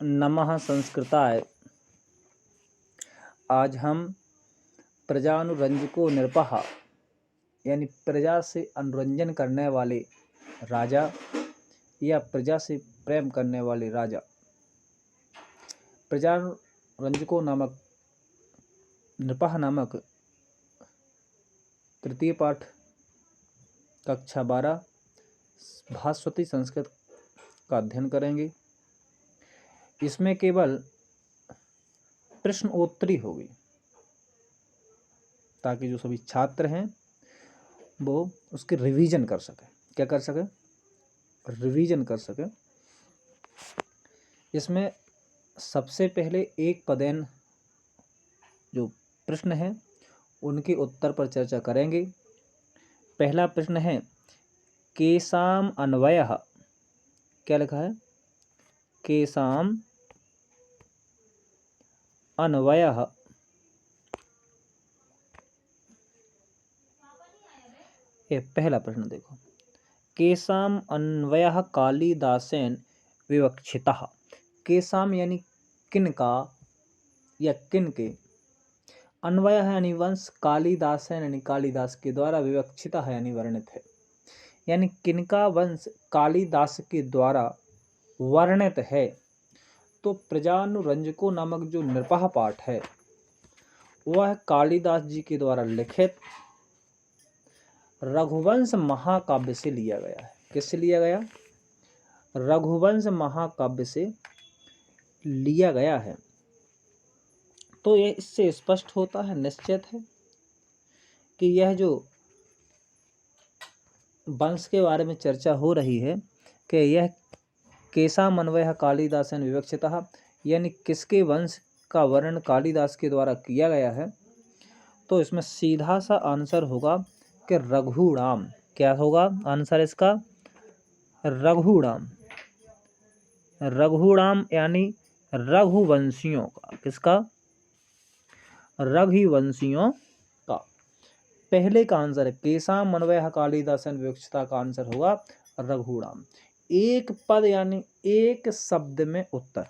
नमः संस्कृताय। आज हम प्रजानुरंजको नृपः यानी प्रजा से अनुरंजन करने वाले राजा या प्रजा से प्रेम करने वाले राजा प्रजानुरंजको नामक नृपः नामक तृतीय पाठ कक्षा 12 भास्वती संस्कृत का अध्ययन करेंगे। इसमें केवल प्रश्नोत्तरी होगी ताकि जो सभी छात्र हैं वो उसके रिवीजन कर सके। क्या कर सके? रिवीजन कर सके। इसमें सबसे पहले एक पदेन जो प्रश्न है उनके उत्तर पर चर्चा करेंगे। पहला प्रश्न है केसाम अन्वयः। क्या लिखा है? केसाम अन्वयः। ये पहला प्रश्न देखो। केसाम अन्वयः कालिदासेन विवक्षितः। केसाम यानी किनका या किनके, अन्वय है यानी वंश, कालिदासेन यानी कालिदास के द्वारा, विवक्षिता है यानी वर्णित है। यानी किनका वंश कालिदास के द्वारा वर्णित है। तो प्रजानुरंजको नामक जो नृपः पाठ है वह कालिदास जी के द्वारा लिखित रघुवंश महाकाव्य से लिया गया है। किससे लिया गया? रघुवंश महाकाव्य से लिया गया है। तो यह इससे स्पष्ट होता है, निश्चित है कि यह जो वंश के बारे में चर्चा हो रही है कि यह केसाम अन्वयः कालिदासेन विवक्षितः यानी किसके वंश का वर्णन कालिदास के द्वारा किया गया है। तो इसमें सीधा सा आंसर होगा कि रघुणाम। क्या होगा आंसर इसका? रघुणाम। रघुणाम यानी रघुवंशियों का। किसका? रघुवंशियों का। पहले का आंसर है केसाम अन्वयः कालिदासेन विवक्षितः का आंसर होगा रघुणाम। एक पद यानी एक शब्द में उत्तर।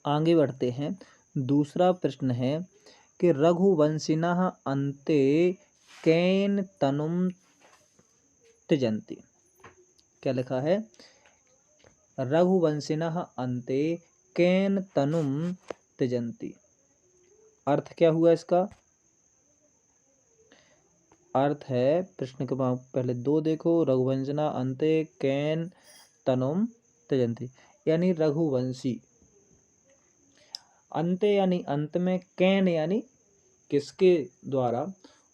आगे बढ़ते हैं। दूसरा प्रश्न है कि रघुवंशिनः अन्ते केन तनुम त्यजन्ति। क्या लिखा है? रघुवंशिनः अन्ते केन तनुम त्यजन्ति। अर्थ क्या हुआ इसका? अर्थ है, प्रश्न के पहले दो देखो। रघुवंशना अन्ते केन तनुम त्यजन्ति यानी रघुवंशी। अंते यानी अंत में, कैन यानी किसके द्वारा,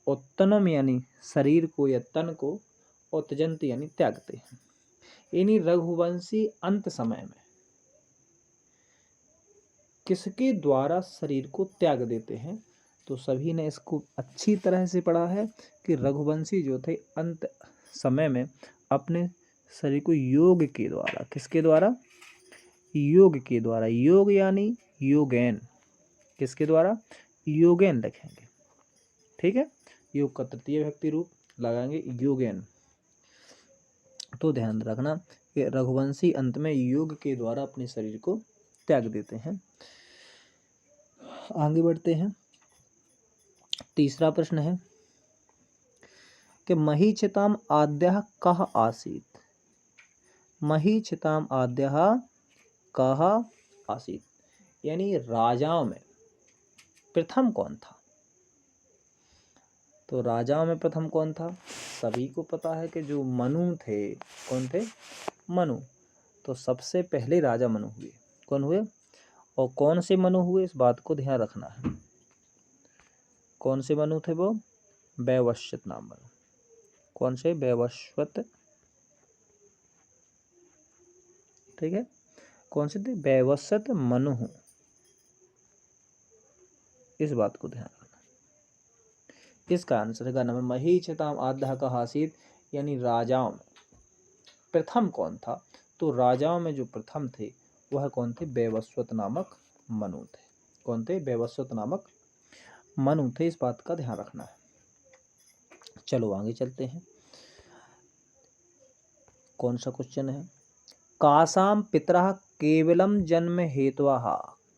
और तनुम यानी शरीर को या तन को, और त्यजन्ति यानी त्यागते हैं। यानी रघुवंशी अंत समय में किसके द्वारा शरीर को त्याग देते हैं। तो सभी ने इसको अच्छी तरह से पढ़ा है कि रघुवंशी जो थे अंत समय में अपने शरीर को योग के द्वारा, किसके द्वारा? योग के द्वारा। योग यानी योगेन। किसके द्वारा? योगेन लिखेंगे। ठीक है, योग का तृतीय विभक्ति रूप लगाएंगे योगेन। तो ध्यान रखना कि रघुवंशी अंत में योग के द्वारा अपने शरीर को त्याग देते हैं। आगे बढ़ते हैं। तीसरा प्रश्न है कि महीचिताम आद्यः कः आसीत्। महीचिताम आद्यः कः आसीत् यानी राजाओं में प्रथम कौन था। तो राजाओं में प्रथम कौन था? सभी को पता है कि जो मनु थे। कौन थे? मनु। तो सबसे पहले राजा मनु हुए। कौन हुए? और कौन से मनु हुए, इस बात को ध्यान रखना है। कौन से मनु थे वो? वैवस्वत नाम मनु। कौन से? वैवस्वत। ठीक है, कौन से थे? वैवस्वत मनु। इस बात को ध्यान रखना। इसका आंसर का नाम है महीचिताम आद्यः कः आसीत् यानी राजाओं में प्रथम कौन था। तो राजाओं में जो प्रथम थे वह कौन थे? वैवस्वत नामक मनु थे। कौन थे? वैवस्वत नामक मनु थे। इस बात का ध्यान रखना है। चलो आगे चलते हैं। कौन सा क्वेश्चन है? कासाम पितरः केवलम जन्म हेतुः।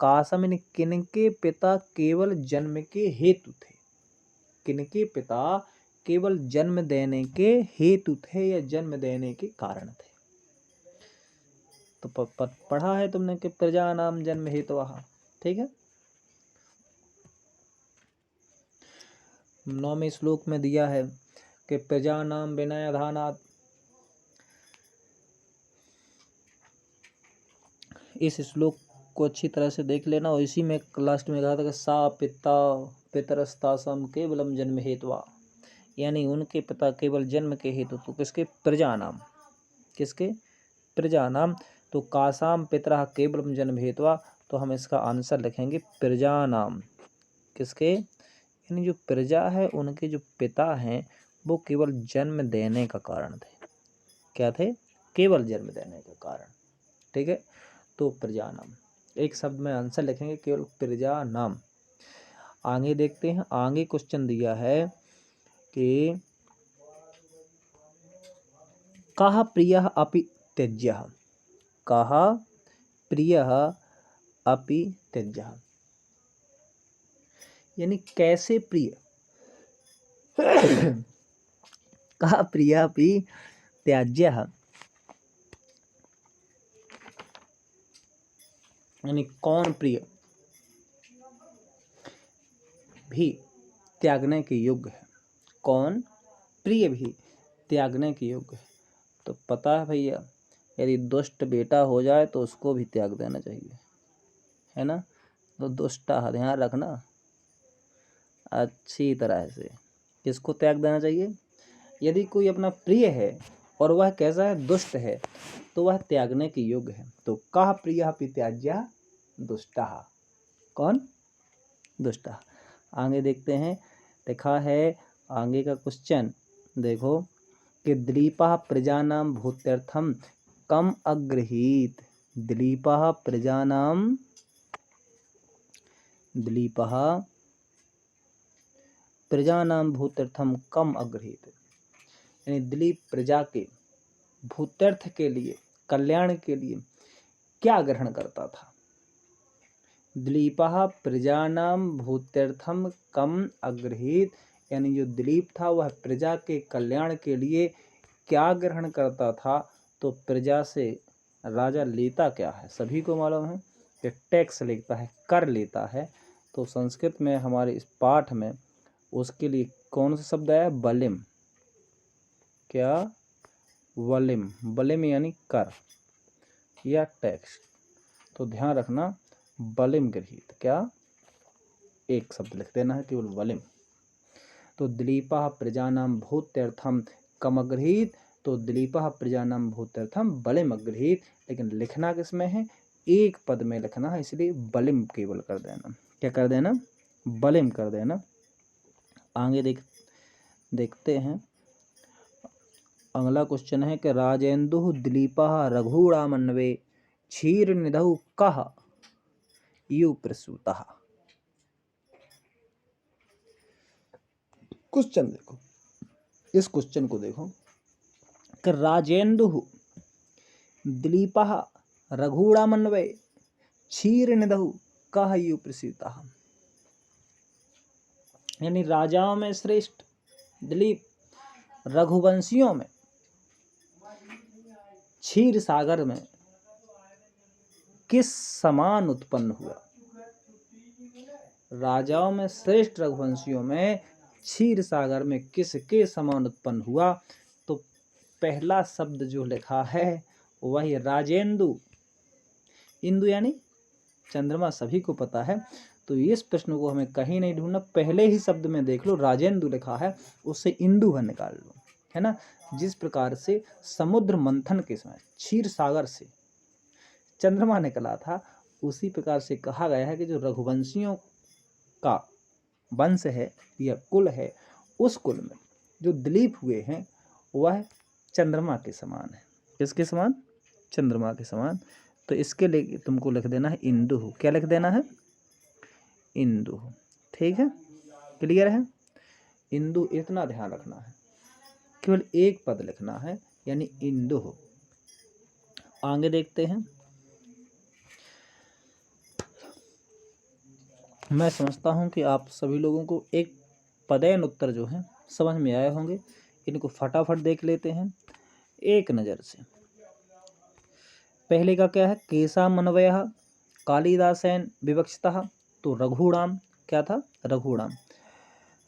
कासम यानी किनके पिता केवल जन्म के हेतु थे। किनके पिता केवल जन्म देने के हेतु थे या जन्म देने के कारण थे। तो पढ़ा है तुमने कि प्रजा नाम जन्म हेतुः। ठीक है। 9वें श्लोक में दिया है कि प्रजा नाम विनय धानात्। इस श्लोक को अच्छी तरह से देख लेना। और इसी में लास्ट में कहा था कि सा पिता पितरस्तासम केवलम जन्म हेतुः, यानी उनके पिता केवल जन्म के हेतु। तो किसके? प्रजा नाम। किसके? प्रजा नाम। तो कासाम पितरः केवलम जन्म हेतुः, तो हम इसका आंसर लिखेंगे प्रजा नाम। किसके? यानी जो प्रजा है उनके जो पिता हैं वो केवल जन्म देने का कारण थे। क्या थे? केवल जन्म देने का कारण। ठीक है। तो प्रजा नाम एक शब्द में आंसर लिखेंगे केवल प्रजा नाम। आगे देखते हैं। आगे क्वेश्चन दिया है कि कः प्रियः अपि त्यज्यः। कः प्रियः अपि त्यज्यः, यानी कैसे प्रिय। कः प्रियः अपि त्याज्यः, यानी कौन प्रिय भी त्यागने के योग्य है। कौन प्रिय भी त्यागने के योग्य है। तो पता है भैया, यदि दुष्ट बेटा हो जाए तो उसको भी त्याग देना चाहिए, है ना। तो दुष्टा ध्यान रखना अच्छी तरह से। किसको त्याग देना चाहिए? यदि कोई अपना प्रिय है और वह कैसा है? दुष्ट है, तो वह त्यागने के योग्य है। तो कः प्रियः अपि त्याज्यः दुष्टः। कौन? दुष्टः। आगे देखते हैं। लिखा है आगे का क्वेश्चन देखो कि दिलीपः प्रजानां भूत्यर्थम कम अगृहीत। दिलीपः प्रजानां भूत्यर्थम कम अगृहीत, यानी दिलीप प्रजा के भूत्यर्थ के लिए, कल्याण के लिए क्या ग्रहण करता था। दिलीपः प्रजानां भूत्यर्थम कम अगृहीत, यानी जो दिलीप था वह प्रजा के कल्याण के लिए क्या ग्रहण करता था। तो प्रजा से राजा लेता क्या है? सभी को मालूम है कि टैक्स लेता है, कर लेता है। तो संस्कृत में हमारे इस पाठ में उसके लिए कौन सा शब्द आया? बलिम। क्या? वलिम। बलिम यानी कर या टैक्स। तो ध्यान रखना बलिम गृहीत। क्या? एक शब्द लिख देना है केवल वलिम। तो दिलीपः प्रजानां भूत्यर्थम कम अगृहीत। तो दिलीपः प्रजानां भूत्यर्थम बलिम अगृहीत, लेकिन लिखना किसमें है? एक पद में लिखना है, इसलिए बलिम केवल कर देना। क्या कर देना? बलिम कर देना। आगे देखते हैं। अगला क्वेश्चन है कि राजेन्दुः दिलीपः रघुरामन्वे क्षीरनिधौ कः यु प्रसूतः। क्वेश्चन देखो, इस क्वेश्चन को देखो कि राजेन्दुः दिलीपः रघुरामन्वे क्षीरनिधौ कः यु प्रसूतः, यानी राजाओं में श्रेष्ठ दिलीप रघुवंशियों में क्षीर सागर में किस समान उत्पन्न हुआ। राजाओं में श्रेष्ठ रघुवंशियों में क्षीर सागर में किसके समान उत्पन्न हुआ। तो पहला शब्द जो लिखा है वही राजेंदु। इंदु यानी चंद्रमा, सभी को पता है। तो इस प्रश्न को हमें कहीं नहीं ढूंढना, पहले ही शब्द में देख लो राजेंदु लिखा है, उससे इंदु भर निकाल लो, है ना। जिस प्रकार से समुद्र मंथन के समय क्षीर सागर से चंद्रमा निकला था, उसी प्रकार से कहा गया है कि जो रघुवंशियों का वंश है या कुल है, उस कुल में जो दिलीप हुए हैं वह चंद्रमा के समान है। किसके समान? चंद्रमा के समान। तो इसके लिए तुमको लिख देना है इंदु। क्या लिख देना है? इंदु। ठीक है, क्लियर है। इंदु इतना ध्यान रखना है, केवल एक पद लिखना है, यानी इंदु। आगे देखते हैं। मैं समझता हूँ कि आप सभी लोगों को एक पदेन उत्तर जो हैं समझ में आए होंगे। इनको फटाफट देख लेते हैं एक नज़र से। पहले का क्या है, केशा मनवयः कालिदासेन विवक्षितः, तो रघुणाम क्या था, रघुणाम।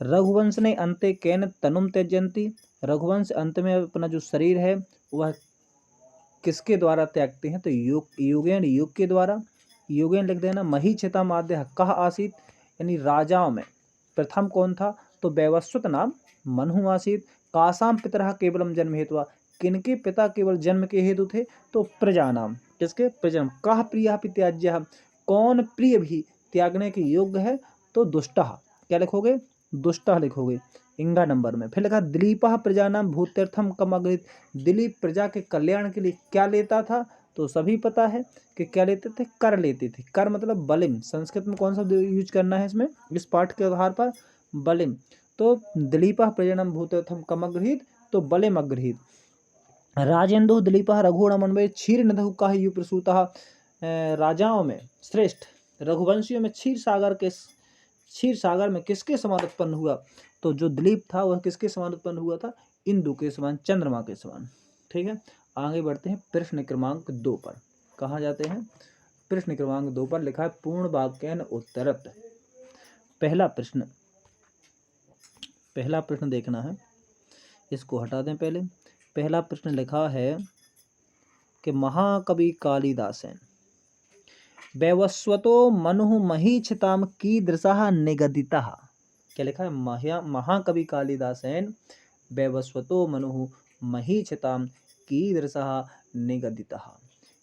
रघुवंश ने अंते केन तनुम त्यजंती, रघुवंश अंत में अपना जो शरीर है वह किसके द्वारा त्यागते हैं, तो युगेन युग के द्वारा। युगेन लिख देना। महीक्षितम आद्य कह आसीत, यानी राजाओं में प्रथम कौन था, तो वैवस्वत नाम मनु आसीत। कासाम पितरः केवलम जन्म हेतु, किनके पिता केवल जन्म के हेतु थे, तो प्रजा नाम, किसके, प्रजन। कह प्रिय त्याज्य, कौन प्रिय भी त्यागने के योग्य है, तो दुष्टः, क्या लिखोगे, दुष्टः लिखोगे इंगा नंबर में। फिर लिखा दिलीपः प्रजा नाम भूत्यर्थम कम अग्रित, दिलीप प्रजा के कल्याण के लिए क्या लेता था, तो सभी पता है कि क्या लेते थे, कर लेते थे। कर मतलब बलिम, संस्कृत में कौन सा यूज करना है इसमें, इस पाठ के आधार पर, बलिम। तो दिलीपः प्रजनम भूत्यर्थम कम अग्रहीत, तो बलिम अग्रहीत। राजेंदु दिलीपः रघुणमन्वय क्षीर नदहु कह यु प्रसूतः, राजाओं में श्रेष्ठ, रघुवंशियों में क्षीर सागर में किसके समान उत्पन्न हुआ, तो जो दिलीप था वह किसके समान उत्पन्न हुआ था, इंदु के समान, चंद्रमा के समान। ठीक है, आगे बढ़ते हैं प्रश्न क्रमांक 2 पर। कहाँ जाते हैं, प्रश्न क्रमांक 2 पर लिखा है पूर्ण वाक्यन उत्तरत। पहला प्रश्न देखना है, इसको हटा दें पहले। पहला प्रश्न लिखा है कि महाकवि कालिदासेन वैवस्वतो मनु महीक्षिताम कीदृशः निगदितः, क्या लिखा है, महाकवि कालिदासेन वैवस्वतो मनु महीक्षिताम कीदृशः निगदितः,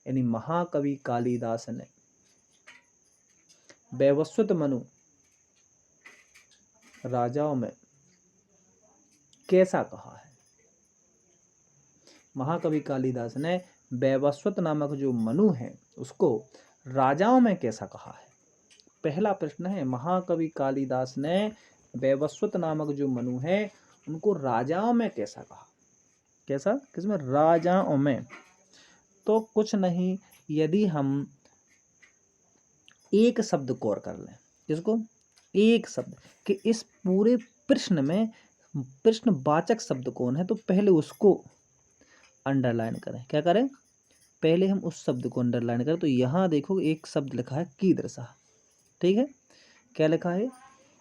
यानी महाकवि कालिदास ने वैवस्वत मनु राजाओं में कैसा कहा है। महाकवि कालिदास ने वैवस्वत नामक जो मनु है उसको राजाओं में कैसा कहा है। पहला प्रश्न है, महाकवि कालिदास ने वैवस्वत नामक जो मनु है उनको राजाओं में कैसा कहा। कैसा, किसमें, राजाओं में। तो कुछ नहीं, यदि हम एक शब्द को और कर लें, किसको, एक शब्द, कि इस पूरे प्रश्न में प्रश्नवाचक शब्द कौन है, तो पहले उसको अंडरलाइन करें। क्या करें, पहले हम उस शब्द को अंडरलाइन करें। तो यहाँ देखो एक शब्द लिखा है कीदृशः, ठीक है, क्या लिखा है,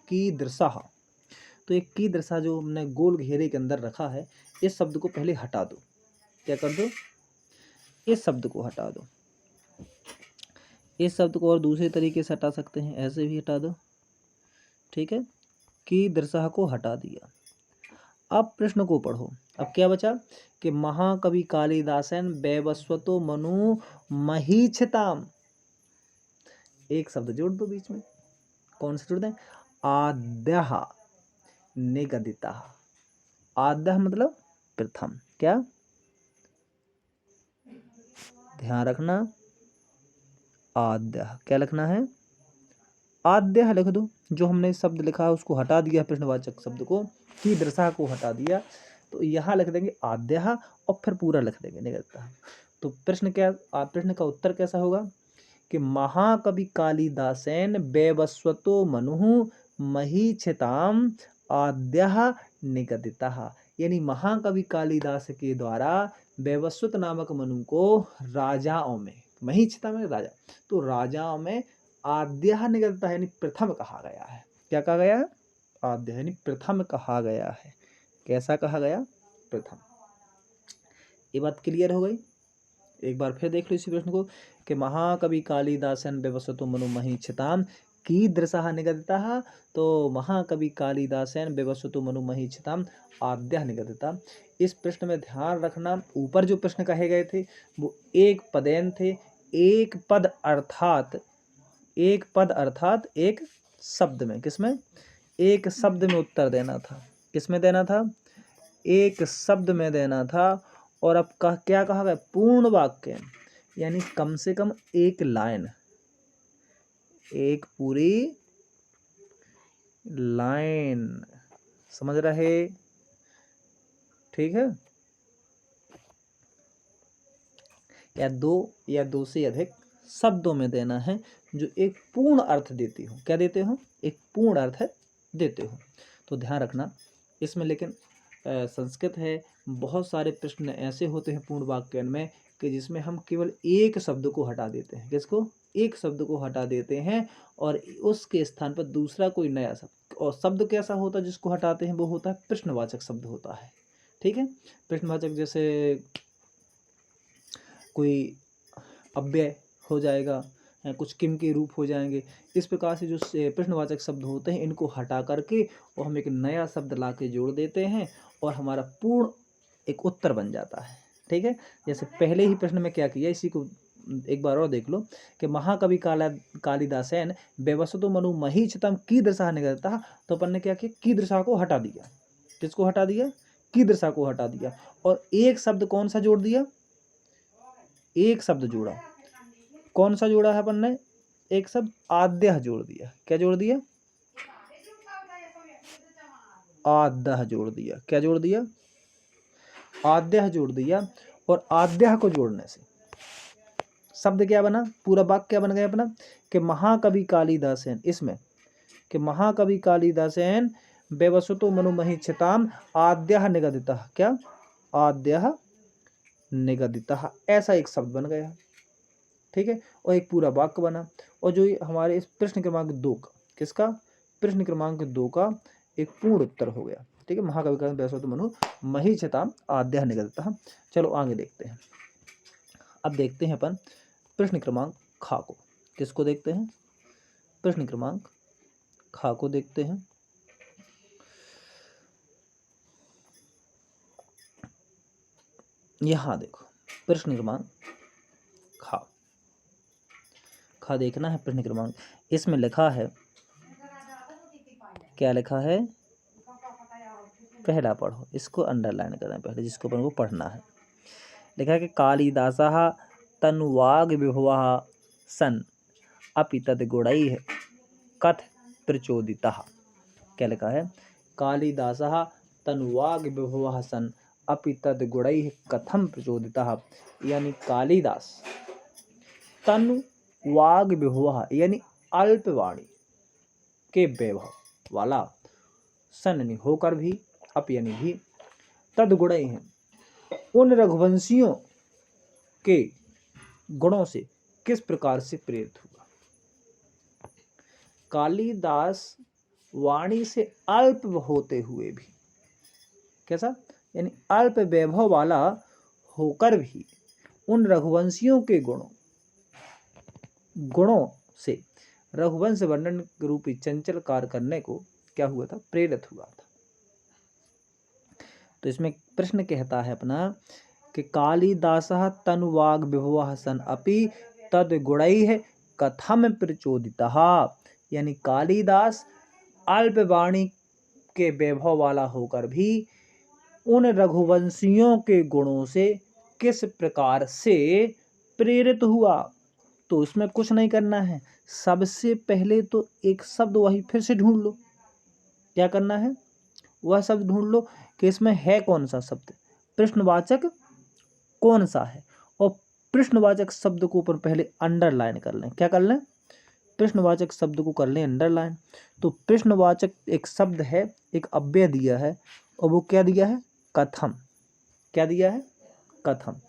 कीदृशः। तो एक कीदृशः जो हमने गोल घेरे के अंदर रखा है, इस शब्द को पहले हटा दो। क्या कर दो, इस शब्द को हटा दो। इस शब्द को और दूसरे तरीके से हटा सकते हैं, ऐसे भी हटा दो। ठीक है, कीदृशः को हटा दिया। अब प्रश्न को पढ़ो। अब क्या बचा कि महाकवि कालिदासन वैवस्वतो मनु महीक्षिताम, एक शब्द जोड़ दो बीच में। कौन सा जोड़ दें, आद्यः निगदितः। आद्यः मतलब प्रथम, क्या, ध्यान रखना, आद्यः, क्या लिखना है, आद्यः लिख दो। जो हमने शब्द लिखा है उसको हटा दिया, प्रश्नवाचक शब्द को, कीदृशः को हटा दिया, तो यहाँ लिख देंगे आद्यः और फिर पूरा लिख देंगे निगदितः। तो प्रश्न क्या, प्रश्न का उत्तर कैसा होगा कि महाकवि कालिदासेन वैवस्वतो मनु महीक्षिताम आद्यः निगदितः, यानी महाकवि कालिदास के द्वारा वैवस्वत नामक मनु को राजाओं में, महीक्षिता में राजा, तो राजाओं में आद्यः निगदितः यानी प्रथम कहा गया है। क्या कहा गया है, आद्य यानी प्रथम कहा गया है। कैसा कहा गया, प्रथम। ये बात क्लियर हो गई। एक बार फिर देख लो इसी प्रश्न को कि महाकवि कालिदासन वैवस्वतो मनु महीक्षिताम कीदृशः निगदितः, तो महाकवि कालिदासन वैवस्वतो मनु महीक्षिताम आद्यः निगदितः। इस प्रश्न में ध्यान रखना, ऊपर जो प्रश्न कहे गए थे वो एक पदेन थे। एक पद अर्थात एक शब्द में, किसमें, एक शब्द में उत्तर देना था। किसमें देना था, एक शब्द में देना था। और अब क्या कहा गया, पूर्ण वाक्य, यानी कम से कम एक लाइन, एक पूरी लाइन, समझ रहे, ठीक है, या दो से अधिक शब्दों में देना है जो एक पूर्ण अर्थ देती हो। क्या देते हो? एक पूर्ण अर्थ देते हो। तो ध्यान रखना इसमें, लेकिन संस्कृत है, बहुत सारे प्रश्न ऐसे होते हैं पूर्ण वाक्य में कि जिसमें हम केवल एक शब्द को हटा देते हैं। किसको? एक शब्द को हटा देते हैं और उसके स्थान पर दूसरा कोई नया शब्द। और शब्द कैसा होता है जिसको हटाते हैं? वो होता है प्रश्नवाचक शब्द होता है। ठीक है, प्रश्नवाचक जैसे कोई अव्यय हो जाएगा, कुछ किम के रूप हो जाएंगे। इस प्रकार से जो प्रश्नवाचक शब्द होते हैं इनको हटा करके और हम एक नया शब्द ला के जोड़ देते हैं और हमारा पूर्ण एक उत्तर बन जाता है। ठीक है, जैसे पहले ही प्रश्न में क्या किया, इसी को एक बार और देख लो कि महाकवि कालिदासेन व्यवसतो मनु महीक्षितम कीदृशः निगदितः। तो अपन ने क्या किया? कीदृशः को हटा दिया। किसको हटा दिया? कीदृशः को हटा दिया और एक शब्द कौन सा जोड़ दिया? एक शब्द जोड़ा। कौन सा जोड़ा है अपन ने? एक शब्द आद्यः जोड़ दिया। क्या जोड़ दिया? आद्यः जोड़ दिया। क्या जोड़ दिया? आद्यः जोड़ दिया। और आद्यः को जोड़ने से शब्द क्या बना? पूरा वाक्य क्या बन गया अपना कि महाकवि कालिदासेन, इसमें कि महाकवि कालिदासेन व्यवसतो मनु महीक्षिताम आद्यः निगदितः। क्या? आद्यः निगदितः, ऐसा एक शब्द बन गया। ठीक है, और एक पूरा वाक्य बना। और जो हमारे इस प्रश्न क्रमांक 2 का, किसका? प्रश्न क्रमांक 2 का एक पूर्ण उत्तर हो गया। ठीक है, महाकवि का व्यवसतो मनु महीक्षिताम आद्यः निगदितः। चलो आगे देखते हैं। अब देखते हैं अपन प्रश्न क्रमांक खा को। किसको देखते हैं? प्रश्न क्रमांक खा को देखते हैं। यहां देखो प्रश्न क्रमांक खा, खा देखना है प्रश्न क्रमांक। इसमें लिखा है, क्या लिखा है? पहला पढ़ो, इसको अंडरलाइन करना है पहले, जिसको अपन को पढ़ना है। लिखा है कि कालिदासः तन्वाग विभवः सन् अपि तद्गुणैः कथ प्रचोदितः। क्या लिखा है? कालिदासः तन्वाग विभवः सन् अपि तद्गुणैः कथम प्रचोदितः। यानी कालिदास तन्वाग विभवः यानी अल्पवाणी के वैभव वाला, सन होकर भी, अप यानी भी, तद्गुणैः हैं उन रघुवंशियों के गुणों से किस प्रकार से प्रेरित हुआ। कालिदास वाणी से अल्प होते हुए भी, कैसा? यानी अल्प वैभव वाला होकर भी उन रघुवंशियों के गुणों से रघुवंश वर्णन रूपी चंचल कार्य करने को क्या हुआ था? प्रेरित हुआ था। तो इसमें प्रश्न कहता है अपना कि कालिदासः तन्वाग विभवः सन् अपि तद्गुणैः कथम प्रचोदितः। यानी कालिदास अल्पवाणी के वैभव वाला होकर भी उन रघुवंशियों के गुणों से किस प्रकार से प्रेरित हुआ। तो इसमें कुछ नहीं करना है, सबसे पहले तो एक शब्द वही फिर से ढूंढ लो। क्या करना है? वह शब्द ढूंढ लो कि इसमें है कौन सा शब्द, प्रश्नवाचक कौन सा है। और प्रश्नवाचक शब्द को ऊपर पहले अंडरलाइन कर लें। क्या कर लें? प्रश्नवाचक शब्द को कर लें अंडरलाइन। तो प्रश्नवाचक एक शब्द है, एक अव्यय दिया है, और वो क्या दिया है? कथम। क्या दिया है? कथम।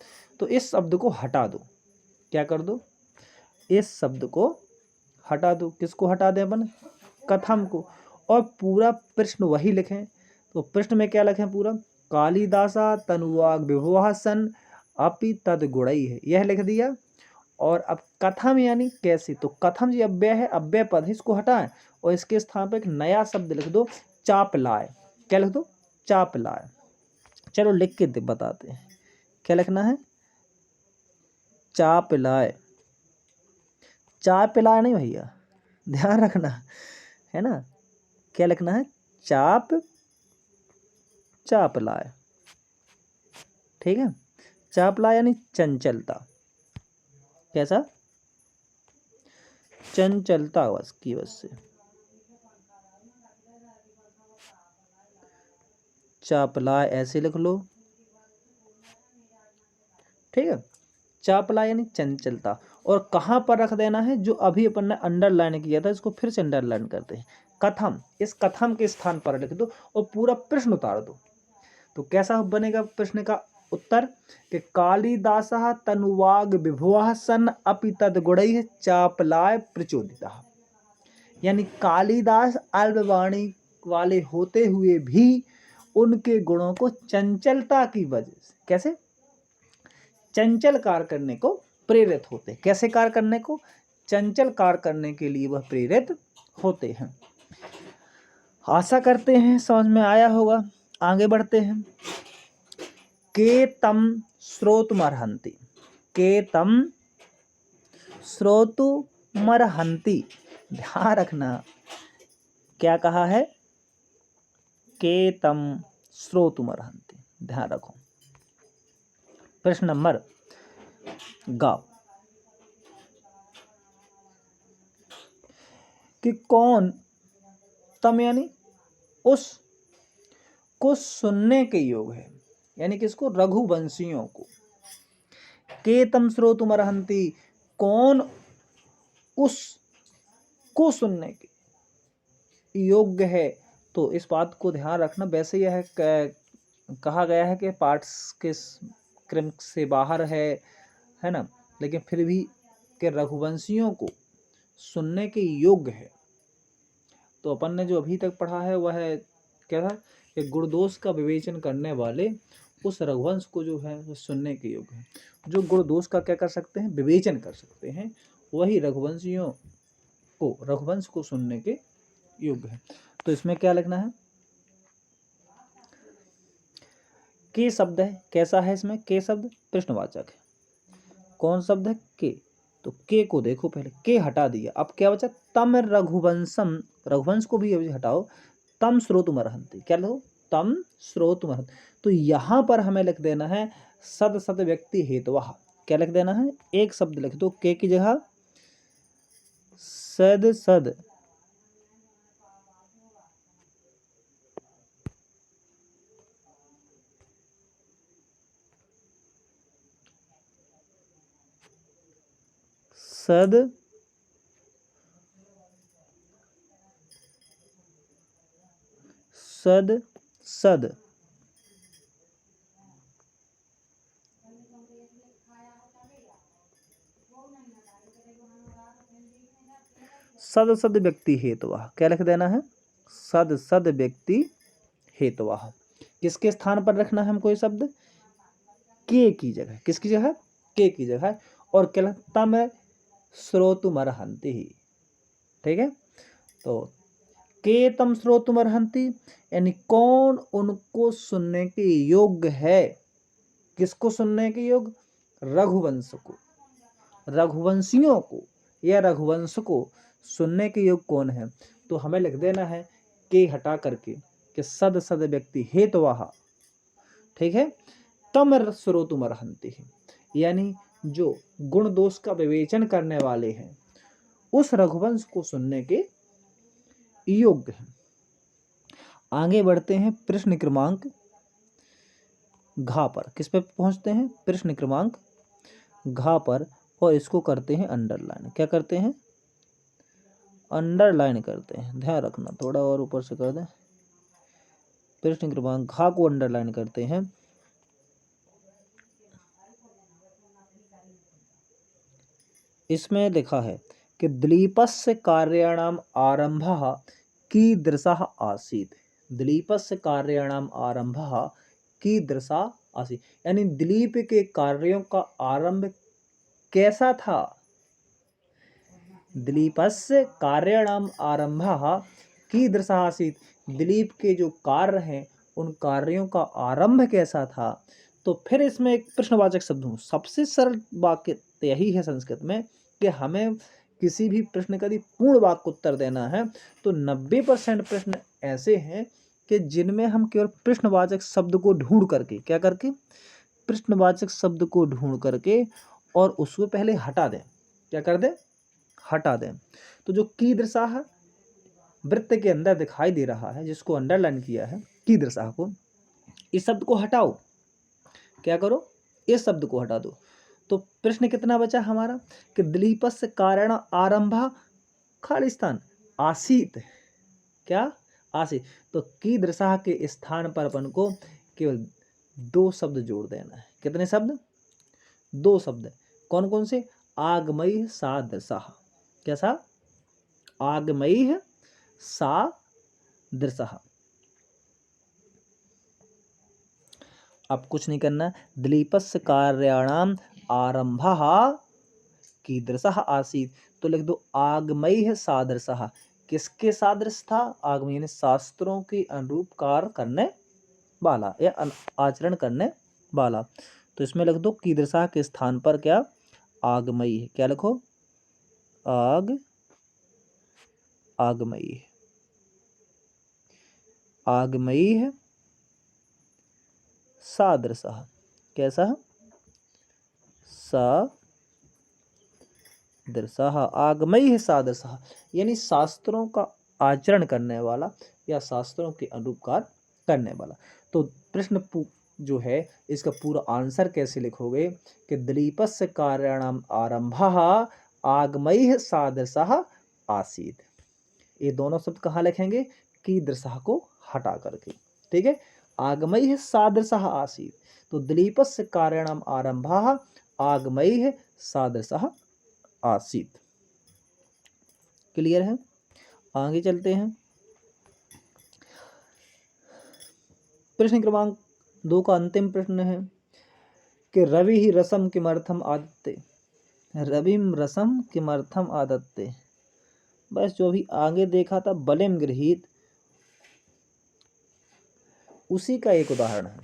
तो इस शब्द को हटा दो। क्या कर दो? इस शब्द को हटा दो। किसको हटा दें अपन? कथम को। और पूरा प्रश्न वही लिखें। तो प्रश्न में क्या लिखें पूरा? कालिदासा तनुवाग विभवः सन् अपि तद्गुणैः, यह लिख दिया। और अब कथम यानी कैसे, तो कथम जी अव्यय है, अव्यय पद है, इसको हटाएं और इसके स्थान पर एक नया शब्द लिख दो, चापलाय। क्या लिख दो? चापलाय। चलो लिख के बताते हैं। क्या लिखना है? चापलाय। चाय पिलाए नहीं भैया, ध्यान रखना है ना। क्या लिखना है? चापलाय। ठीक है, चापलाय यानी चंचलता। कैसा? चंचलता बस की वजह से चापलाय ऐसे लिख लो। ठीक है, चापलाय यानी चंचलता। और कहाँ पर रख देना है, जो अभी अपन ने अंडरलाइन किया था इसको फिर से अंडरलाइन करते हैं। कथम, इस कथम के स्थान पर लिख दो और पूरा प्रश्न उतार दो। तो कैसा बनेगा प्रश्न का उत्तर कि कालिदासः तनुवाग विभुवः सन अपि तद्गुणैः चापलाय प्रचोदितः। यानी कालिदास अल्पवाणी वाले होते हुए भी उनके गुणों को चंचलता की वजह से, कैसे चंचल कार्य करने को प्रेरित होते, कैसे कार्य करने को, चंचल कार्य करने के लिए वह प्रेरित होते हैं। आशा करते हैं समझ में आया होगा। आगे बढ़ते हैं। के तम श्रोतुमर्हन्ति, के तम श्रोतुमर्हन्ति, ध्यान रखना क्या कहा है, के तम श्रोतुमर्हन्ति, ध्यान रखो। प्रश्न नंबर गाओ कि कौन, तम यानी उस को सुनने के योग है, यानी किसको, रघुवंशियों को। के तम श्रोतुमर्हन्ति, कौन उस को सुनने के योग्य है। तो इस बात को ध्यान रखना। वैसे यह कहा गया है कि पाठ के क्रम से बाहर है ना, लेकिन फिर भी कि रघुवंशियों को सुनने के योग्य है। तो अपन ने जो अभी तक पढ़ा है वह क्या था कि गुणदोष का विवेचन करने वाले उस रघुवंश को जो है वो सुनने के योग्य है। जो गुणदोष का क्या कर सकते हैं, विवेचन कर सकते हैं, वही रघुवंश को सुनने के योग्य है। तो इसमें क्या लिखना है, के शब्द है, कैसा है इसमें, के शब्द प्रश्नवाचक है। कौन शब्द है, के। तो के को देखो, पहले के हटा दिया, अब क्या बचा, तम रघुवंशम, रघुवंश को भी अभी हटाओ, तम श्रोतुमर्हन्ति, क्या लो, तम श्रोतुमर्हन्ति। तो यहाँ पर हमें लिख देना है सद सद व्यक्ति हेतुवः, क्या लिख देना है, एक शब्द लिख दो के की जगह, सद सद सद सद सद सद सद व्यक्ति हेतुवः, क्या लिख देना है, सद सद व्यक्ति हेतुवः। किसके स्थान पर रखना है हमको ये शब्द, के की जगह, किसकी जगह, के की जगह। और क्या तम श्रोतुमर्हन्ति, ठीक है। तो के तम श्रोतुमर्हन्ति यानी कौन उनको सुनने के योग्य है, किसको सुनने के योग्य, रघुवंश को, रघुवंशियों को या रघुवंश को सुनने के योग्य कौन है। तो हमें लिख देना है के हटा करके कि सद सद व्यक्ति हेतुवः, ठीक है, तम श्रोतुमर्हन्ति, यानी जो गुण दोष का विवेचन करने वाले हैं उस रघुवंश को सुनने के योग्य है। आगे बढ़ते हैं प्रश्न क्रमांक घ पर। किस पे पहुंचते हैं, प्रश्न क्रमांक घ पर, और इसको करते हैं अंडरलाइन। क्या करते हैं, अंडरलाइन करते हैं, ध्यान रखना, थोड़ा और ऊपर से कर दें। प्रश्न क्रमांक घ को अंडरलाइन करते हैं। इसमें लिखा है कि दिलीपस्य कार्याणाम आरंभः कीदृशः आसीत्, दिलीपस्य कार्याणाम आरंभः कीदृशः आसीत्, यानी दिलीप के कार्यों का आरंभ कैसा था। दिलीपस्य कार्याणाम आरंभः कीदृशः आसीत्, दिलीप के जो कार्य हैं उन कार्यों का आरंभ कैसा था। तो फिर इसमें एक प्रश्नवाचक शब्द हूँ। सबसे सरल वाक्य यही है संस्कृत में कि हमें किसी भी प्रश्न का यदि पूर्ण वाक्य उत्तर देना है तो 90% प्रश्न ऐसे हैं कि जिनमें हम केवल प्रश्नवाचक शब्द को ढूंढ करके, क्या करके, प्रश्नवाचक शब्द को ढूंढ करके और उसको पहले हटा दें, क्या कर दें, हटा दें। तो जो कीदृशः वृत्त के अंदर दिखाई दे रहा है, जिसको अंडरलाइन किया है, कीदृशः को, इस शब्द को हटाओ, क्या करो, इस शब्द को हटा दो। तो प्रश्न कितना बचा हमारा कि दिलीपस्य कारण आरंभ खाली स्थान आसीत, क्या आसीत। तो कीदृशः के स्थान पर अपन को केवल 2 शब्द जोड़ देना है। कितने शब्द? 2 शब्द। कौन कौन से? आगमयी सादृशः। कैसा? आगमयी सादृशः। अब कुछ नहीं करना। दिलीपस्य कार्याणाम आरंभः कीदृशः आसीत, तो लिख दो आगमयी सादृशः। किसके सादृश था? आगमयी यानी शास्त्रों के अनुरूप कार्य करने वाला या आचरण करने वाला। तो इसमें लिख दो कीदृशः के स्थान पर क्या? आगमयी है। क्या लिखो? आगमयी। आगमयी है सादृशः। कैसा? सादृशः। आगमयी है सादृशः यानी शास्त्रों का आचरण करने वाला या शास्त्रों के अनुरूप कार्य करने वाला। तो प्रश्न जो है इसका पूरा आंसर कैसे लिखोगे कि दिलीपस्य कार्याणाम आरंभः आगमयी सादृशः आसीत। ये दोनों शब्द कहाँ लिखेंगे? कीदृशः को हटा करके। ठीक है, आगमयी सादृशः आसीत। तो दिलीपस्य कार्याणाम आरंभः आगमयी सादृशः आसीत। क्लियर है? आगे चलते हैं। प्रश्न क्रमांक 2 का अंतिम प्रश्न है कि रवि ही रसम किमर्थम आदत्ते। रविम रसम किमर्थम आदत्ते। बस जो भी आगे देखा था बलिम गृहीत, उसी का एक उदाहरण है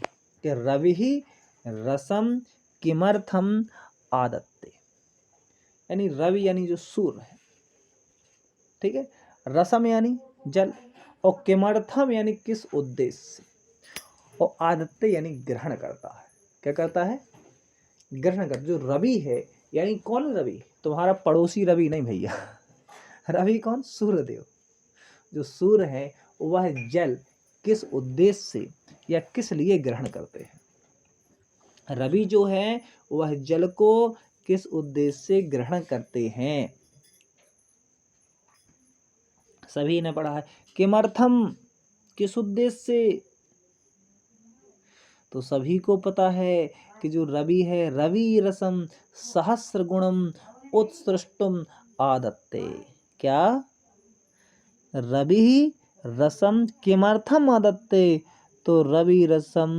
कि रवि ही रसम किमर्थम आदत्ते। यानी रवि यानी जो सूर्य है, ठीक है, रसम यानी जल, और किमर्थम यानी किस उद्देश्य से, और आदत्ते यानी ग्रहण करता है। क्या करता है? ग्रहण कर। जो रवि है यानी कौन? रवि तुम्हारा पड़ोसी रवि नहीं भैया। रवि कौन? सूर्यदेव। जो सूर्य है वह जल किस उद्देश्य से या किस लिए ग्रहण करते हैं? रवि जो है वह जल को किस उद्देश्य से ग्रहण करते हैं? सभी ने पढ़ा है। किमर्थम किस उद्देश्य से? तो सभी को पता है कि जो रवि है, रवि रसम सहस्र गुणम उत्सृष्टुम आदत्ते। क्या? रवि रसम किमर्थम आदत्ते। तो रवि रसम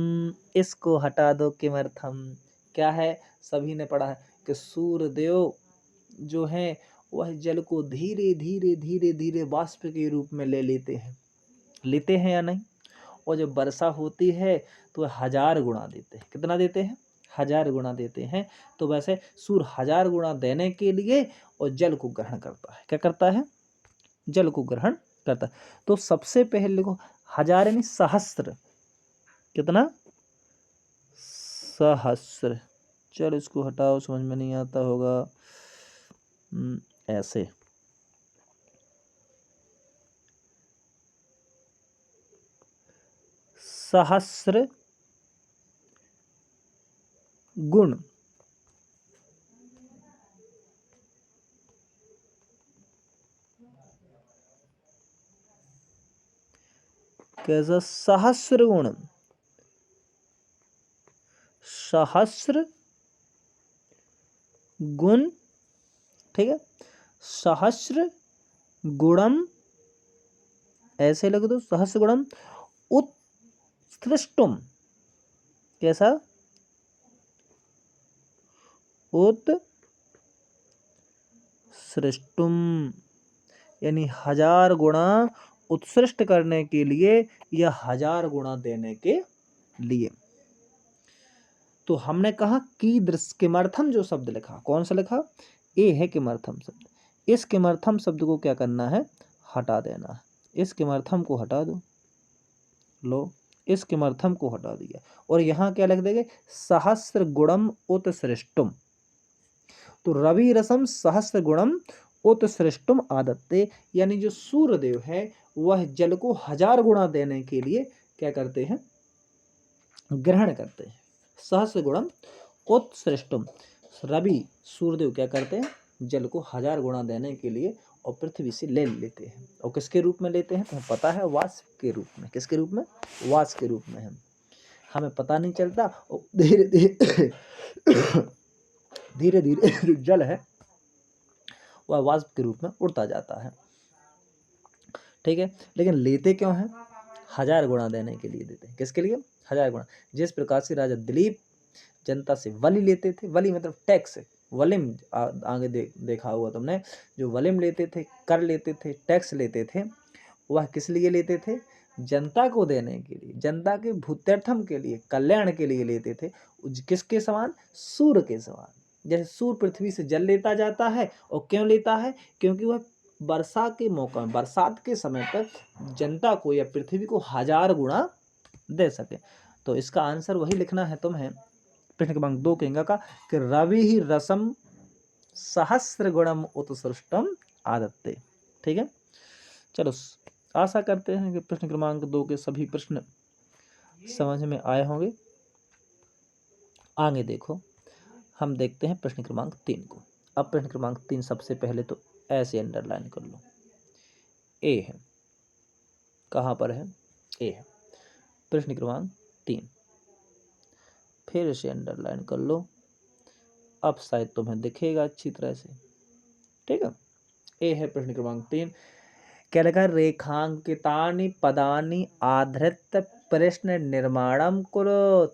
इसको हटा दो, किमर्थम क्या है? सभी ने पढ़ा है कि सूर्यदेव जो है वह जल को धीरे धीरे धीरे धीरे वाष्प के रूप में ले लेते हैं या नहीं? और जब वर्षा होती है तो 1000 गुणा देते हैं। कितना देते हैं? 1000 गुणा देते हैं। तो वैसे सूर्य 1000 गुणा देने के लिए और जल को ग्रहण करता है। क्या करता है? जल को ग्रहण करता है। तो सबसे पहले लिखो 1000 यानी सहस्त्र। कितना? सहस्त्र। चल इसको हटाओ, समझ में नहीं आता होगा। ऐसे सहस्र गुण। कैसा? सहस्र गुण। सहस्र गुण, ठीक है। सहस्र गुणम, ऐसे लग दो, सहस्र गुणम उत्सृष्टुम। कैसा? उत्सृष्टुम यानी 1000 गुणा उत्सृष्ट करने के लिए या 1000 गुणा देने के लिए। तो हमने कहा किमर्थम जो शब्द लिखा, कौन सा लिखा? ए है किमर्थम शब्द। इस किमर्थम शब्द को क्या करना है? हटा देना है। इस किमर्थम को हटा दो। लो, इस किमर्थम को हटा दिया और यहाँ क्या लिख देंगे? सहस्र गुणम उत्सृष्टुम। तो रवि रसम सहस्र गुणम उत्सृष्टुम आदत्ते, यानी जो सूर्यदेव है वह जल को 1000 गुणा देने के लिए क्या करते हैं? ग्रहण करते हैं। सहस्र गुणम उत्सृष्टुम। रवि सूर्यदेव क्या करते हैं, जल को 1000 गुणा देने के लिए और पृथ्वी से ले लेते हैं। और किसके रूप में लेते हैं, तुम्हें पता है, वाष्प के रूप में। किसके रूप में, वाष्प के रूप में है। हमें पता नहीं चलता और धीरे धीरे धीरे धीरे जो जल है वह वाष्प के रूप में उड़ता जाता है। ठीक है, लेकिन लेते क्यों हैं, 1000 गुणा देने के लिए देते हैं। किसके लिए, 1000 गुणा। जिस प्रकार से राजा दिलीप जनता से वली लेते थे, वली मतलब टैक्स, वलिम आगे देखा हुआ तुमने, जो वलिम लेते थे, कर लेते थे, टैक्स लेते थे, वह किस लिए लेते थे, जनता को देने के लिए, जनता के भूत्यर्थम के लिए, कल्याण के लिए लेते थे। किसके समान, सूर्य के समान। जैसे सूर्य पृथ्वी से जल लेता जाता है, और क्यों लेता है, क्योंकि वह वर्षा के मौका में, बरसात के समय पर जनता को या पृथ्वी को 1000 गुणा दे सके। तो इसका आंसर वही लिखना है तुम्हें, प्रश्न क्रमांक 2 के अंक का, कि रवि ही रसम सहस्र गुणम उत्सृष्टम आदत्ते। ठीक है, चलो आशा करते हैं कि प्रश्न क्रमांक 2 के सभी प्रश्न समझ में आए होंगे। आगे देखो, हम देखते हैं प्रश्न क्रमांक 3 को। अब प्रश्न क्रमांक 3 सबसे पहले तो ऐसे अंडरलाइन कर लो, ए है, कहाँ पर है, ए है। प्रश्न क्रमांक 3 फिर से अंडरलाइन कर लो, अब शायद तुम्हें दिखेगा अच्छी तरह से। ठीक है, ए है प्रश्न क्रमांक 3। क्या लिखा है, रेखांकितानि पदानि आधृत्य प्रश्न निर्माणम कुरु।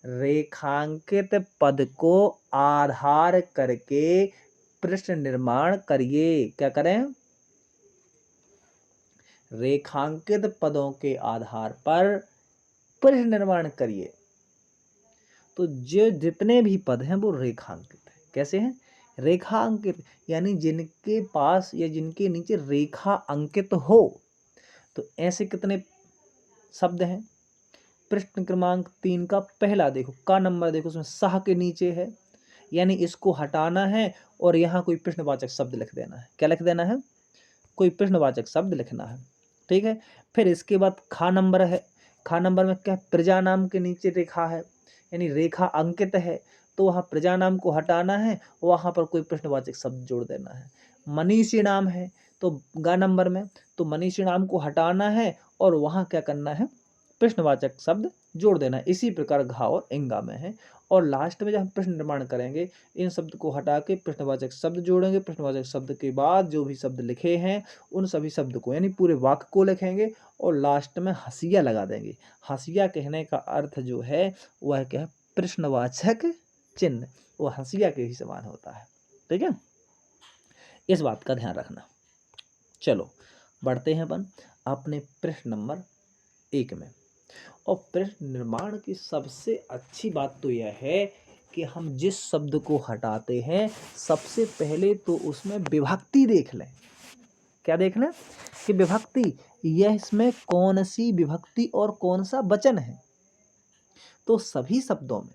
रेखांकित पद को आधार करके प्रश्न निर्माण करिए। क्या करें, रेखांकित पदों के आधार पर प्रश्न निर्माण करिए। तो जो जितने भी पद हैं वो रेखांकित है। कैसे हैं, रेखांकित, यानी जिनके पास या जिनके नीचे रेखा अंकित हो। तो ऐसे कितने शब्द हैं, प्रश्न क्रमांक 3 का पहला देखो, का नंबर देखो, उसमें सह के नीचे है, यानी इसको हटाना है और यहाँ कोई प्रश्नवाचक शब्द लिख देना है। क्या लिख देना है, कोई प्रश्नवाचक शब्द लिखना है। ठीक है, फिर इसके बाद खा नंबर है। खा नंबर में क्या, प्रजा नाम के नीचे रेखा है, यानी रेखा अंकित है, तो वहाँ प्रजा नाम को हटाना है, वहाँ पर कोई प्रश्नवाचक शब्द जोड़ देना है। मनीषी नाम है तो गा नंबर में, तो मनीषी नाम को हटाना है और वहाँ क्या करना है, प्रश्नवाचक शब्द जोड़ देना है। इसी प्रकार घा और इंगा में है। और लास्ट में जब हम प्रश्न निर्माण करेंगे, इन शब्द को हटा के प्रश्नवाचक शब्द जोड़ेंगे। प्रश्नवाचक शब्द के बाद जो भी शब्द लिखे हैं उन सभी शब्द को, यानी पूरे वाक्य को लिखेंगे और लास्ट में हंसिया लगा देंगे। हंसिया कहने का अर्थ जो है वह क्या है, प्रश्नवाचक चिन्ह, वो हंसिया के ही समान होता है। ठीक है, इस बात का ध्यान रखना। चलो बढ़ते हैं अपन अपने प्रश्न नंबर 1 में। और प्रश्न निर्माण की सबसे अच्छी बात तो यह है कि हम जिस शब्द को हटाते हैं सबसे पहले तो उसमें विभक्ति देख लें। क्या देख लें, कि विभक्ति, यह इसमें कौन सी विभक्ति और कौन सा वचन है। तो सभी शब्दों में,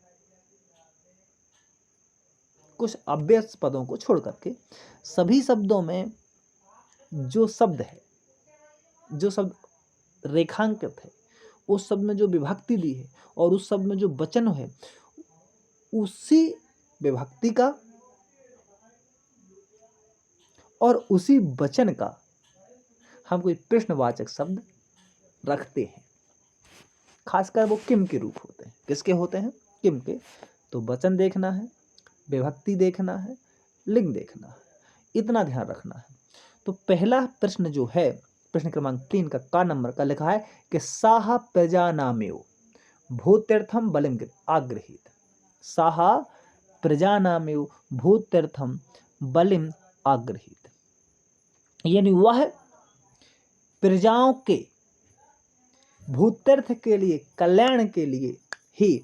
कुछ अव्यय पदों को छोड़ करके सभी शब्दों में जो शब्द है, जो शब्द रेखांकित है, उस शब्द में जो विभक्ति दी है और उस शब्द में जो वचन है, उसी विभक्ति का और उसी वचन का हम कोई प्रश्नवाचक शब्द रखते हैं। खासकर वो किम के रूप होते हैं। किसके होते हैं, किम के। तो वचन देखना है, विभक्ति देखना है, लिंग देखना है, इतना ध्यान रखना है। तो पहला प्रश्न जो है प्रश्न क्रमांक 3 का नंबर का लिखा है कि साहा प्रजानामेव भूत्यर्थम बलिम आगृहीत। साहा प्रजानामेव भूत्यर्थम बलिम आगृहीत, यानी वह प्रजाओं के भूत्यर्थ के लिए, कल्याण के लिए ही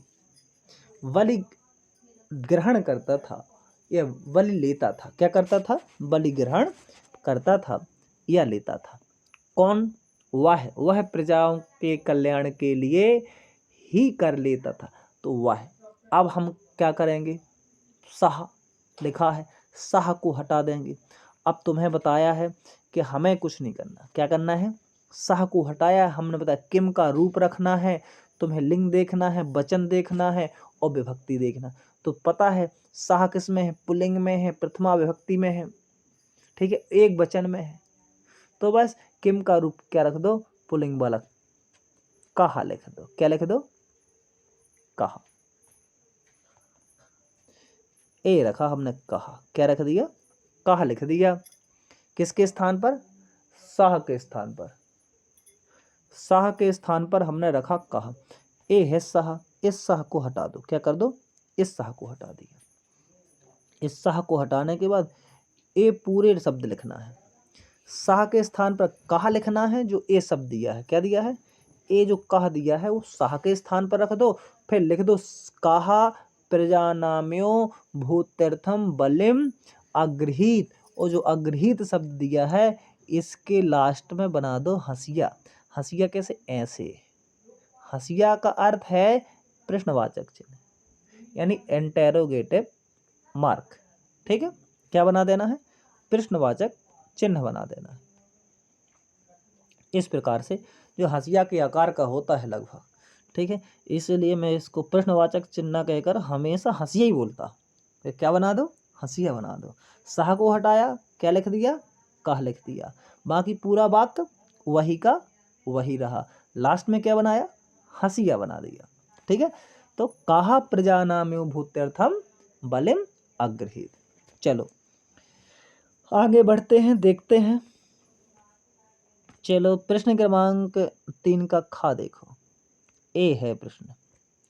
बलि ग्रहण करता था या बलि लेता था। क्या करता था, बलि ग्रहण करता था या लेता था। कौन, वह प्रजाओं के कल्याण के लिए ही कर लेता था। तो वह, अब हम क्या करेंगे, साह लिखा है, साह को हटा देंगे। अब तुम्हें बताया है कि हमें कुछ नहीं करना। क्या करना है, साह को हटाया, हमने बताया किम का रूप रखना है, तुम्हें लिंग देखना है, वचन देखना है और विभक्ति देखना। तो पता है सह किस में है, पुल्लिंग में है, प्रथमा विभक्ति में है, ठीक है, एक वचन में है। तो बस किम का रूप क्या रख दो, पुल्लिंग वाला कहा लिख दो। क्या लिख दो, कहा। ए रखा हमने कहा, क्या रख दिया, कहा लिख दिया। किसके स्थान पर, सह के स्थान पर, सह के स्थान पर हमने रखा कहा। ए है सह, इस सह को हटा दो, क्या कर दो, इस सह को हटा दिया। इस सह को हटाने के बाद ए पूरे शब्द लिखना है। सह के स्थान पर कहा लिखना है, जो ए शब्द दिया है, क्या दिया है, ए जो कहा दिया है वो सह के स्थान पर रख दो। फिर लिख दो कहा प्रजानाम्यो भूत्यर्थम बलिम अगृहीत, और जो अगृहीत शब्द दिया है इसके लास्ट में बना दो हसिया। हसिया कैसे, ऐसे। हसिया का अर्थ है प्रश्नवाचक चिन्ह, यानी इंटेरोगेटिव मार्क, ठीक है। क्या बना देना है, प्रश्नवाचक चिन्ह बना देना है। इस प्रकार से जो हसिया के आकार का होता है लगभग, ठीक है, इसलिए मैं इसको प्रश्नवाचक चिन्ह कहकर हमेशा हसिया ही बोलता हूँ। तो क्या बना दो, हसिया बना दो। सह को हटाया, क्या लिख दिया, कह लिख दिया। बाकी पूरा वाक्य वही का वही रहा, लास्ट में क्या बनाया, हसिया बना दिया, ठीक है। तो कहा प्रजानाम्यो भूत्यर्थम बलिम अगृहीत। चलो आगे बढ़ते हैं, देखते हैं। चलो प्रश्न क्रमांक 3 का खा देखो, ए है प्रश्न।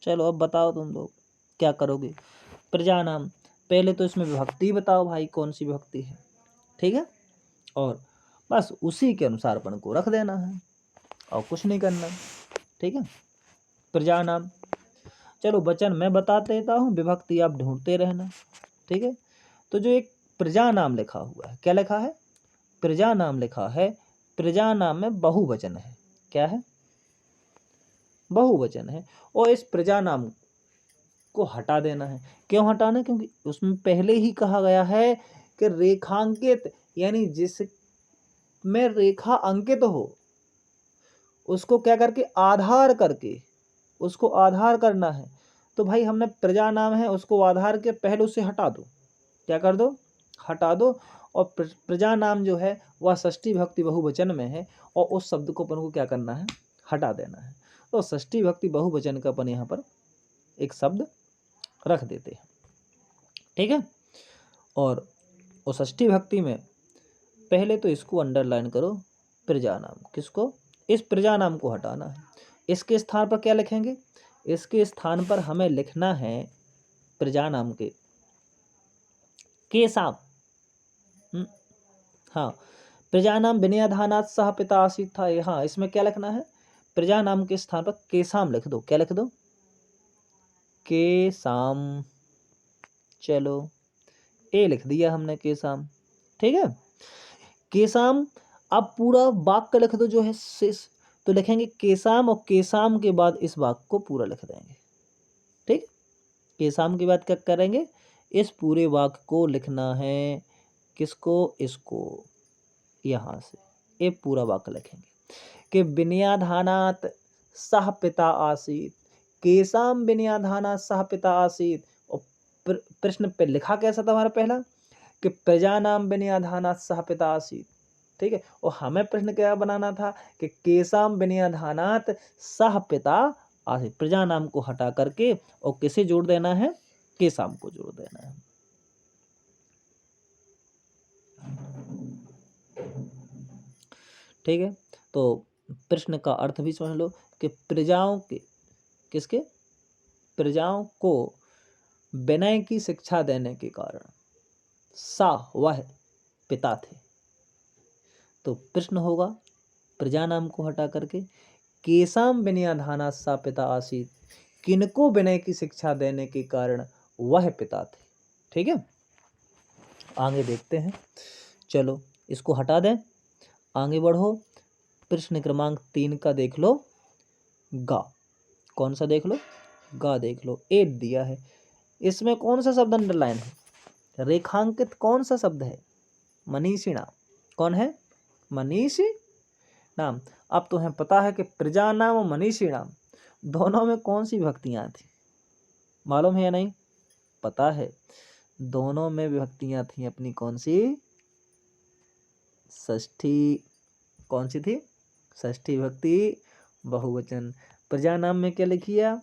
चलो अब बताओ तुम लोग क्या करोगे। प्रजानाम, पहले तो इसमें विभक्ति बताओ भाई, कौन सी विभक्ति है, ठीक है, और बस उसी के अनुसार अपन को रख देना है और कुछ नहीं करना, ठीक है। प्रजानाम, चलो वचन मैं बता देता हूँ, विभक्ति आप ढूंढते रहना, ठीक है। तो जो एक प्रजा नाम लिखा हुआ है, क्या लिखा है, प्रजा नाम लिखा है, प्रजा नाम में बहुवचन है, क्या है, बहुवचन है। और इस प्रजा नाम को हटा देना है। क्यों हटाना, क्योंकि उसमें पहले ही कहा गया है कि रेखांकित, यानी जिसमें रेखा अंकित हो उसको क्या करके, आधार करके, उसको आधार करना है। तो भाई हमने प्रजा नाम है उसको आधार के पहले उसे हटा दो, क्या कर दो, हटा दो। और प्रजा नाम जो है वह षष्ठी विभक्ति बहुवचन में है और उस शब्द को अपन को क्या करना है, हटा देना है। तो षष्ठी विभक्ति बहुवचन का अपन यहाँ पर एक शब्द रख देते हैं, ठीक है। और उस षष्ठी विभक्ति में पहले तो इसको अंडरलाइन करो, प्रजा नाम, किसको, इस प्रजा नाम को हटाना है। इसके स्थान पर क्या लिखेंगे, इसके स्थान पर हमें लिखना है प्रजा नाम के साम, हाँ, प्रजा नाम विनयाधानात् सह पिता आसीत था, हाँ, इसमें क्या लिखना है, प्रजा नाम के स्थान पर केसाम लिख दो, क्या लिख दो, केसाम। चलो ए लिख दिया हमने केसाम, ठीक है। केसाम, अब पूरा वाक्य लिख दो जो है शेष, तो लिखेंगे केसाम और केसाम के बाद इस वाक्य को पूरा लिख देंगे, ठीक। केसाम के बाद क्या करेंगे, इस पूरे वाक्य को लिखना है, किसको, इसको, यहाँ से ये पूरा वाक्य लिखेंगे कि विनयाधानात् सह पिता आसीत, केसाम विनयाधानात् सह पिता आसीत। और प्रश्न पे लिखा कैसा था हमारा पहला, कि प्रजा नाम विनयाधानात् सह पिता आसीत, ठीक है। और हमें प्रश्न क्या बनाना था कि केसाम विनयाधानात् सह पिता आसीत, प्रजा नाम को हटा करके और किसे जोड़ देना है, केसाम को जोड़ देना है। ठीक है, तो प्रश्न का अर्थ भी समझ लो कि प्रजाओं के, किसके, प्रजाओं को विनय की शिक्षा देने के कारण सा वह पिता थे। तो प्रश्न होगा प्रजा नाम को हटा करके केसाम विनयाधाना सा पिता आसीत, किनको विनय की शिक्षा देने के कारण वह पिता थे, ठीक है। आगे देखते हैं, चलो इसको हटा दें, आगे बढ़ो। प्रश्न क्रमांक 3 का देख लो, गा, कौन सा देख लो, गा देख लो, ए दिया है, इसमें कौन सा शब्द अंडरलाइन है, रेखांकित कौन सा शब्द है, मनीषी नाम, कौन है, मनीषी नाम। अब तुम्हें पता है कि प्रजा नाम और मनीषी नाम दोनों में कौन सी विभक्तियां थी, मालूम है या नहीं, पता है दोनों में विभक्तियां थी अपनी कौन सी? षष्ठी। कौन सी थी? षष्ठी विभक्ति बहुवचन। प्रजा नाम में क्या लिखिया?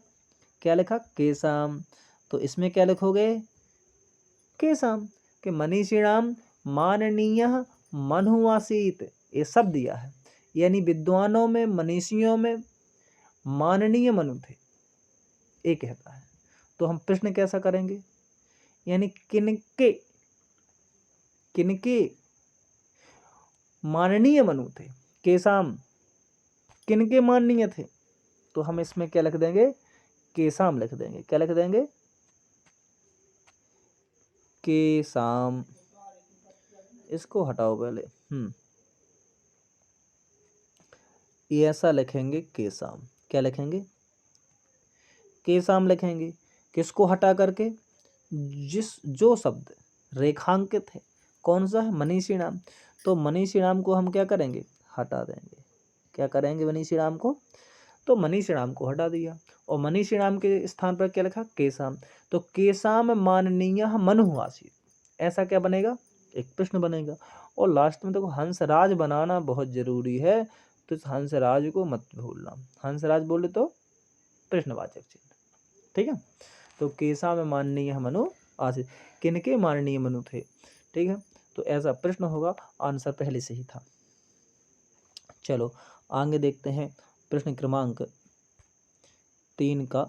क्या लिखा? केसाम। तो इसमें क्या लिखोगे? केसाम। के मनीषिणाम माननीय मनु आसीत, ये सब दिया है। यानी विद्वानों में, मनीषियों में माननीय मनु थे, ये कहता है। तो हम प्रश्न कैसा करेंगे? यानी किनके किनके माननीय मनु थे? केसाम किनके माननीय थे? तो हम इसमें क्या लिख देंगे? केसाम लिख देंगे। क्या लिख देंगे? केसाम। इसको हटाओ पहले। ये ऐसा लिखेंगे केसाम। क्या लिखेंगे? केसाम लिखेंगे। किसको हटा करके? जो शब्द रेखांकित है, कौन सा है? मनीषी नाम। तो मनीषी नाम को हम क्या करेंगे? हटा देंगे। क्या करेंगे मनीषी नाम को? तो मनीषी नाम को हटा दिया और मनीषी नाम के स्थान पर क्या लिखा? केसाम। तो केसाम माननीय मनु आसीत, ऐसा क्या बनेगा? एक प्रश्न बनेगा। और लास्ट में देखो हंसराज बनाना बहुत जरूरी है, तो इस हंसराज को मत भूलना। हंसराज बोले तो प्रश्नवाचक चिन्ह। ठीक है। तो केसा में माननीय मनु आसीत, किनके माननीय मनु थे? ठीक है। तो ऐसा प्रश्न होगा, आंसर पहले से ही था। चलो आगे देखते हैं। प्रश्न क्रमांक 3 का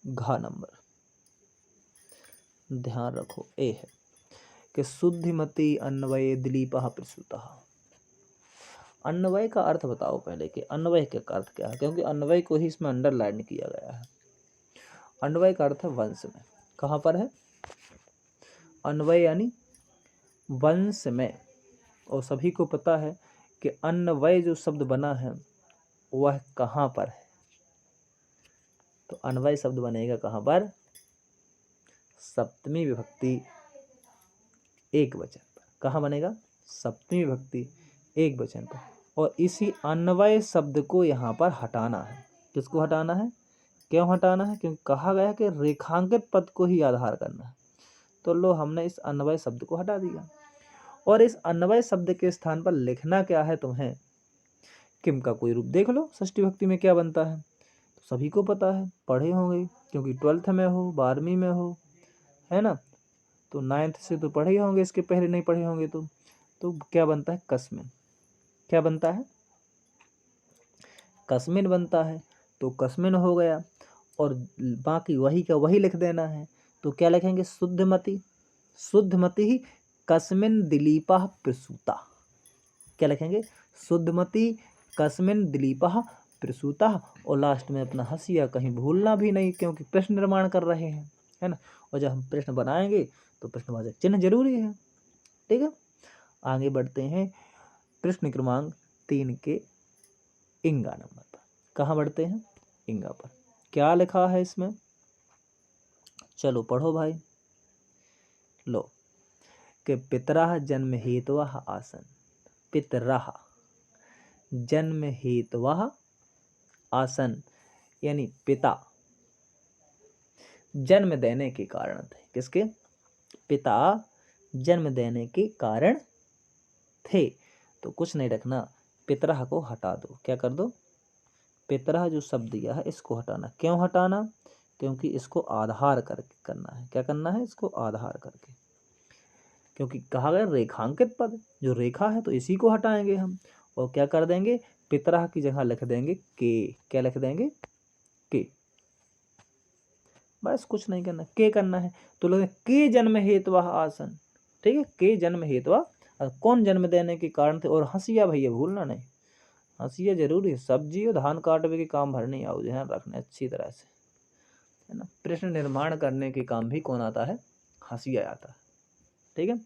घ नंबर, ध्यान रखो। ए है कि शुद्धिमती अन्वय दिलीपः प्रसूतः। अन्वय का अर्थ बताओ पहले कि अन्वय का अर्थ क्या है, क्योंकि अन्वय को ही इसमें अंडरलाइन किया गया है। अन्वय का अर्थ है वंश में। कहाँ पर है? अन्वय यानी वंश में। और सभी को पता है कि अन्वय जो शब्द बना है वह कहाँ पर है? तो अन्वय शब्द बनेगा कहाँ पर? सप्तमी विभक्ति एक वचन पर। कहाँ बनेगा? सप्तमी विभक्ति एक वचन पर। और इसी अन्वय शब्द को यहाँ पर हटाना है। किसको हटाना है? क्यों हटाना है? क्योंकि कहा गया कि रेखांकित पद को ही आधार करना है। तो लो हमने इस अन्वय शब्द को हटा दिया। और इस अन्वय शब्द के स्थान पर लिखना क्या है तुम्हें? किम का कोई रूप देख लो। षष्ठी विभक्ति में क्या बनता है? तो सभी को पता है, पढ़े होंगे, क्योंकि 12th में हो, 12वीं में हो, है ना। तो 9th से तो पढ़े होंगे, इसके पहले नहीं पढ़े होंगे। तो क्या बनता है? कस्मिन। क्या बनता है? कस्मिन बनता है। तो कस्मिन हो गया और बाकी वही का वही लिख देना है। तो क्या लिखेंगे? शुद्धमती। शुद्धमती ही कस्मिन दिलीपः प्रसूता। क्या लिखेंगे? शुद्धमती कस्मिन दिलीपः प्रसूता। और लास्ट में अपना हंसिया कहीं भूलना भी नहीं, क्योंकि प्रश्न निर्माण कर रहे हैं, है ना। और जब हम प्रश्न बनाएंगे तो प्रश्नवाचक चिन्ह जरूरी है। ठीक है। आगे बढ़ते हैं प्रश्न क्रमांक 3 के इंगा नंबर पर। कहाँ बढ़ते हैं? इंगा पर। क्या लिखा है इसमें? चलो पढ़ो भाई। लो कि पितरः जन्म हेतवः आसन। पितरः जन्म हेतवः आसन, यानी पिता जन्म देने के कारण थे। किसके? पिता जन्म देने के कारण थे। तो कुछ नहीं रखना, पितरः को हटा दो। क्या कर दो? पितरः जो शब्द दिया है इसको हटाना। क्यों हटाना? क्योंकि इसको आधार करके करना है। क्या करना है? इसको आधार करके, क्योंकि कहा गया रेखांकित पद जो रेखा है, तो इसी को हटाएंगे हम। और क्या कर देंगे? पितरः की जगह लिख देंगे के। क्या लिख देंगे? के। बस कुछ नहीं करना, के करना है। तो लोग के जन्म हेतवः आसन। ठीक है। के जन्म हेतवा, कौन जन्म देने के कारण थे। और हंसिया भैया भूलना नहीं, हंसिया जरूरी है। सब्जी और धान काटवे के काम भर नहीं आओ, ध्यान रखना अच्छी तरह से, है ना। प्रश्न निर्माण करने के काम भी कौन आता है? हंसिया आता है। ठीक है।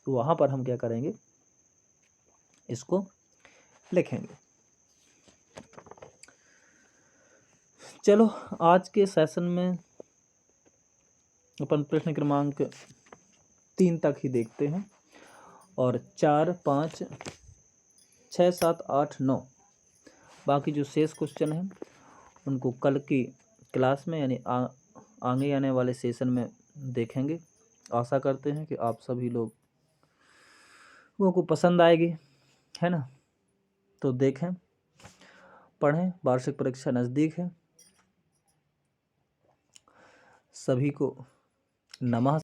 तो वहां पर हम क्या करेंगे? इसको लिखेंगे। चलो आज के सेशन में अपन प्रश्न क्रमांक 3 तक ही देखते हैं। और 4, 5, 6, 7, 8, 9 बाकी जो शेष क्वेश्चन हैं उनको कल की क्लास में, यानी आगे आने वाले सेशन में देखेंगे। आशा करते हैं कि आप सभी लोगों को पसंद आएगी, है ना। तो देखें, पढ़ें, वार्षिक परीक्षा नज़दीक है। सभी को नमः।